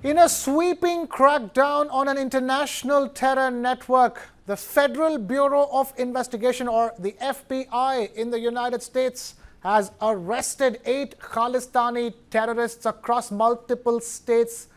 In a sweeping crackdown on an international terror network, the Federal Bureau of Investigation, or the FBI in the United States, has arrested 8 Khalistani terrorists across multiple states.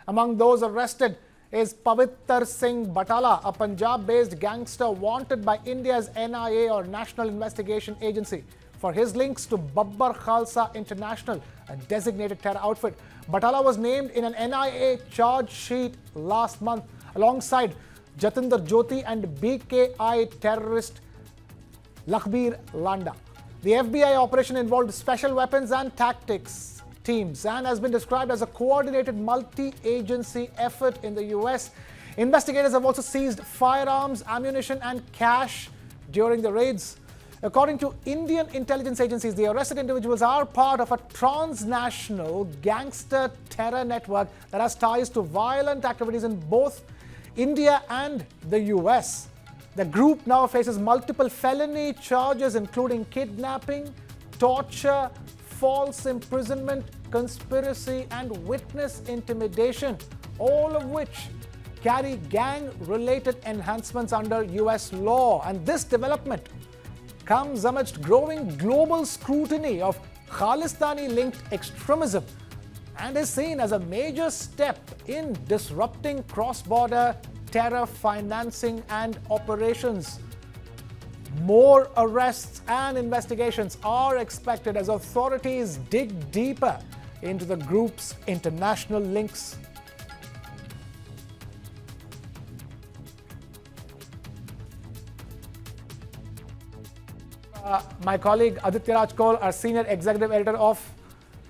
Among those arrested is Pavittar Singh Batala, a Punjab-based gangster wanted by India's NIA, or National Investigation Agency, for his links to Babbar Khalsa International, a designated terror outfit. Batala was named in an NIA charge sheet last month alongside Jatinder Jyoti and BKI terrorist Lakhbir Landa. The FBI operation involved special weapons and tactics teams and has been described as a coordinated multi-agency effort in the US. Investigators have also seized firearms, ammunition and cash during the raids. According to Indian intelligence agencies, the arrested individuals are part of a transnational gangster-terror network that has ties to violent activities in both India and the US. The group now faces multiple felony charges, including kidnapping, torture, false imprisonment, conspiracy, and witness intimidation, all of which carry gang-related enhancements under US law. And this development comes amidst growing global scrutiny of Khalistani-linked extremism and is seen as a major step in disrupting cross-border terror financing and operations. More arrests and investigations are expected as authorities dig deeper into the group's international links. My colleague Aditya Raj Kaul, our senior executive editor of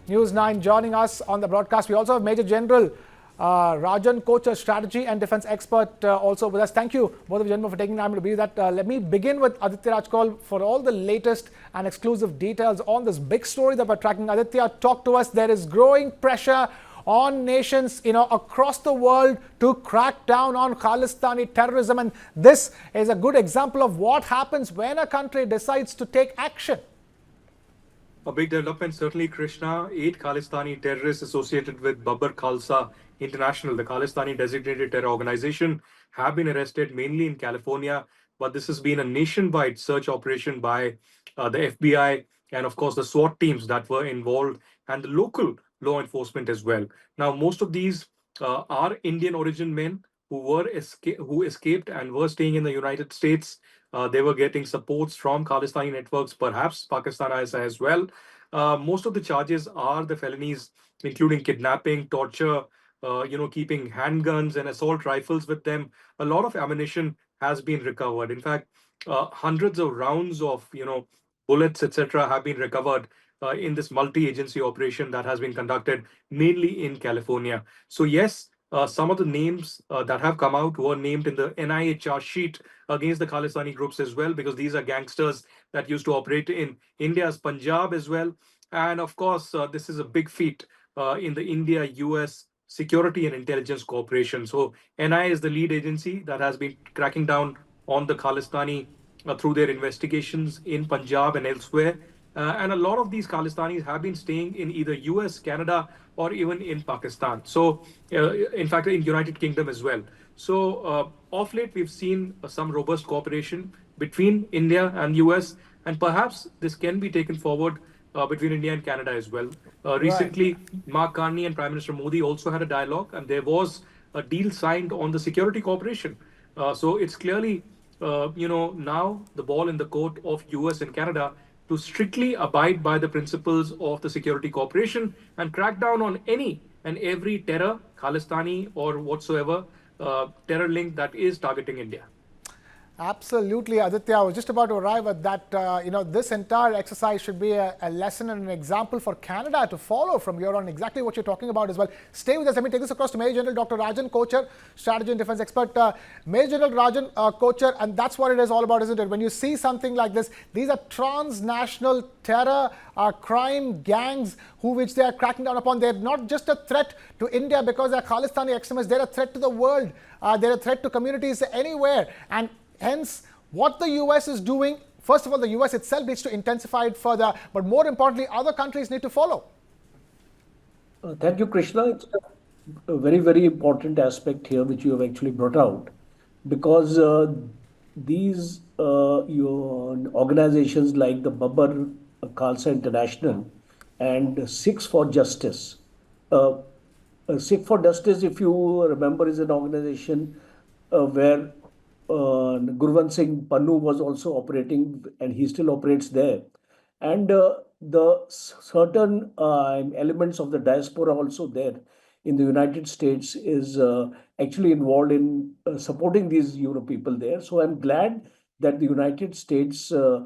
News9, joining us on the broadcast. We also have Major General Rajan Kochar, strategy and defense expert, also with us. Thank you, both of you gentlemen, for taking time to be that. Let me begin with Aditya Raj Kaul for all the latest and exclusive details on this big story that we're tracking. Aditya, talk to us. There is growing pressure on nations, across the world to crack down on Khalistani terrorism, and this is a good example of what happens when a country decides to take action. A big development, certainly, Krishna. 8 Khalistani terrorists associated with Babbar Khalsa International, the Khalistani designated terror organization, have been arrested mainly in California. But this has been a nationwide search operation by the FBI and, of course, the SWAT teams that were involved and the local law enforcement as well. Now, most of these are Indian origin men who escaped and were staying in the United States. They were getting supports from Khalistani networks, perhaps Pakistan ISI as well. Most of the charges are the felonies, including kidnapping, torture, keeping handguns and assault rifles with them. A lot of ammunition has been recovered. In fact, hundreds of rounds of, bullets, etc., have been recovered in this multi-agency operation that has been conducted mainly in California. So yes, some of the names that have come out were named in the NIA charge sheet against the Khalistani groups as well, because these are gangsters that used to operate in India's Punjab as well. And of course, this is a big feat in the India-US security and intelligence cooperation. So NIA is the lead agency that has been cracking down on the Khalistani through their investigations in Punjab and elsewhere. And a lot of these Khalistanis have been staying in either US, Canada, or even in Pakistan. So, in fact, in United Kingdom as well. So, of late, we've seen some robust cooperation between India and US, and perhaps this can be taken forward between India and Canada as well. Recently, Mark Carney and Prime Minister Modi also had a dialogue, and there was a deal signed on the security cooperation. So, it's clearly, now the ball in the court of US and Canada to strictly abide by the principles of the security cooperation and crack down on any and every terror, Khalistani or whatsoever, terror link that is targeting India. Absolutely, Aditya. I was just about to arrive at that. This entire exercise should be a lesson and an example for Canada to follow from here on. Exactly what you're talking about as well. Stay with us. Let me take this across to Major General Dr. Rajan Kochar, strategy and defense expert. Major General Rajan Kochar, and that's what it is all about, isn't it? When you see something like this, these are transnational terror crime gangs which they are cracking down upon. They're not just a threat to India because they're Khalistani extremists. They're a threat to the world. They're a threat to communities anywhere. And hence, what the US is doing, first of all, the US itself needs to intensify it further, but more importantly, other countries need to follow. Thank you, Krishna. a very, very important aspect here, which you have actually brought out, because these your organizations like the Babbar Khalsa International and Sikhs for Justice. Uh, Sikh for Justice, if you remember, is an organization where Gurwant Singh Pannu was also operating, and he still operates there. And the certain elements of the diaspora also there in the United States is actually involved in supporting these people there. So I'm glad that the United States uh,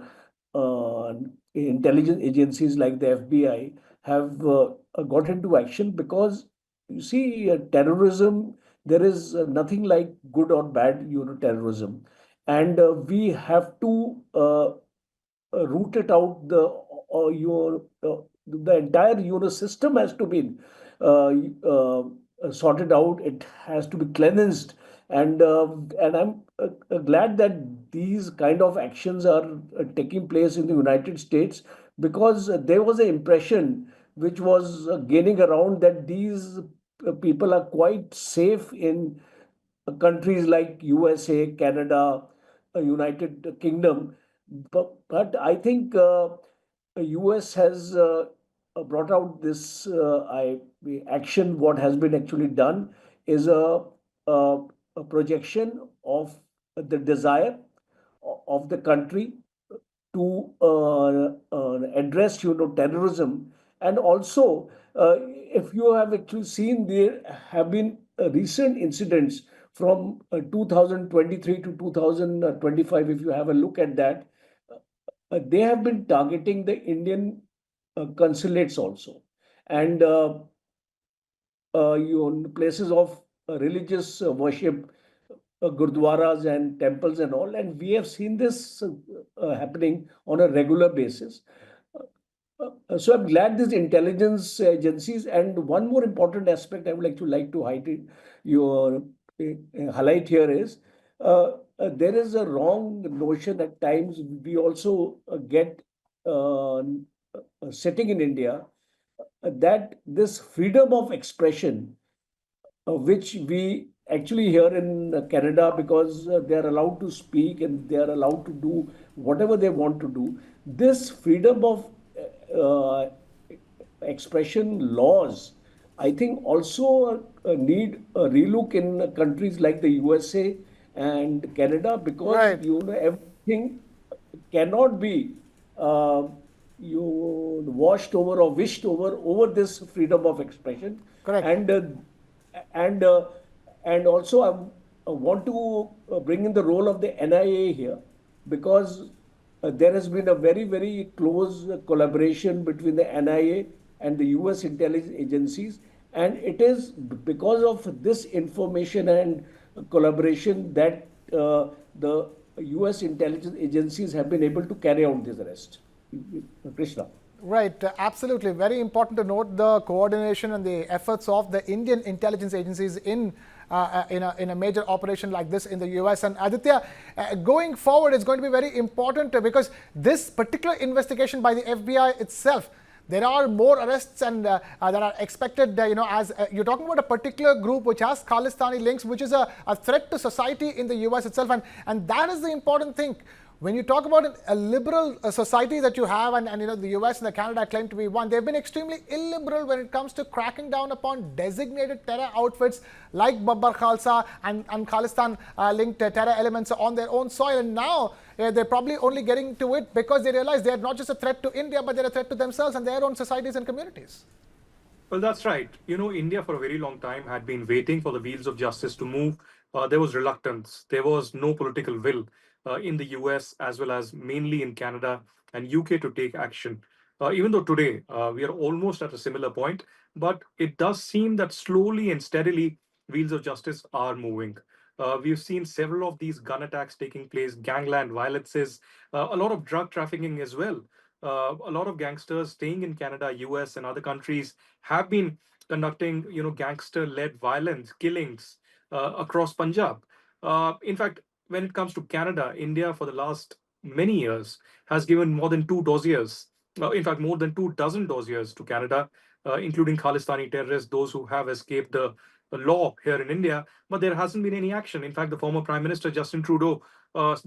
intelligence agencies like the FBI have got into action, because you see, terrorism, there is nothing like good or bad terrorism, and we have to root it out. Your the entire system has to be uh, uh, sorted out. It has to be cleansed, and I'm glad that these kind of actions are taking place in the United States, because there was an impression which was gaining around that these people are quite safe in countries like USA, Canada, United Kingdom. But I think US has brought out this action. What has been actually done is a, a projection of the desire of the country to address terrorism. And also, if you have actually seen, there have been recent incidents from 2023 to 2025. If you have a look at that, they have been targeting the Indian consulates also, and places of religious worship, gurdwaras and temples and all. And we have seen this happening on a regular basis. So I'm glad these intelligence agencies. And one more important aspect I would like to highlight here is there is a wrong notion at times. We also get sitting in India that this freedom of expression, which we actually hear in Canada, because they are allowed to speak and they are allowed to do whatever they want to do. This freedom of uh, expression laws, I think, also need a relook in countries like the USA and Canada, because Right. everything cannot be uh, you washed over or wished over this freedom of expression. Correct. And uh, and uh, and also I want to bring in the role of the NIA here, because there has been a very, very close collaboration between the NIA and the US intelligence agencies, and it is because of this information and collaboration that the US intelligence agencies have been able to carry out this arrest. Krishna. Right, absolutely. Very important to note the coordination and the efforts of the Indian intelligence agencies in a major operation like this in the US. And Aditya, going forward, it's going to be very important because this particular investigation by the FBI itself, there are more arrests and that are expected. As you're talking about a particular group which has Khalistani links, which is a threat to society in the US itself, and that is the important thing. When you talk about a liberal society that you have, and the US and the Canada claim to be one, they've been extremely illiberal when it comes to cracking down upon designated terror outfits like Babbar Khalsa and Khalistan-linked terror elements on their own soil. And now they're probably only getting to it because they realize they're not just a threat to India, but they're a threat to themselves and their own societies and communities. Well, that's right. India for a very long time had been waiting for the wheels of justice to move. There was reluctance. There was no political will in the US as well as mainly in Canada and UK to take action. Even though today we are almost at a similar point, but it does seem that slowly and steadily wheels of justice are moving. We've seen several of these gun attacks taking place, gangland violences, a lot of drug trafficking as well. A lot of gangsters staying in Canada, US, and other countries have been conducting, gangster-led violence, killings across Punjab. In fact, when it comes to Canada, India for the last many years has given more than two dossiers. In fact, more than 2 dozen dossiers to Canada including Khalistani terrorists, those who have escaped the law here in India, but there hasn't been any action. In fact, the former Prime Minister Justin Trudeau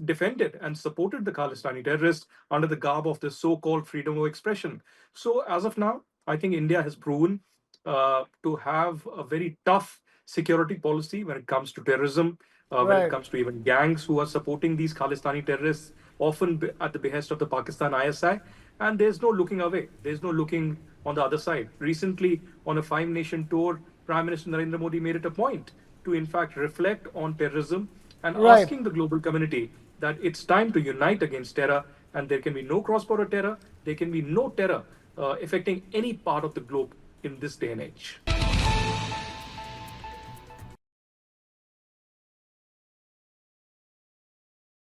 defended and supported the Khalistani terrorists under the garb of the so-called freedom of expression. So as of now, I think India has proven to have a very tough security policy when it comes to terrorism, when it Right. comes to even gangs who are supporting these Khalistani terrorists, often at the behest of the Pakistan ISI. And there's no looking away. There's no looking on the other side. Recently, on a five-nation tour, Prime Minister Narendra Modi made it a point to, in fact, reflect on terrorism and Right. asking the global community that it's time to unite against terror, and there can be no cross-border terror, there can be no terror affecting any part of the globe in this day and age.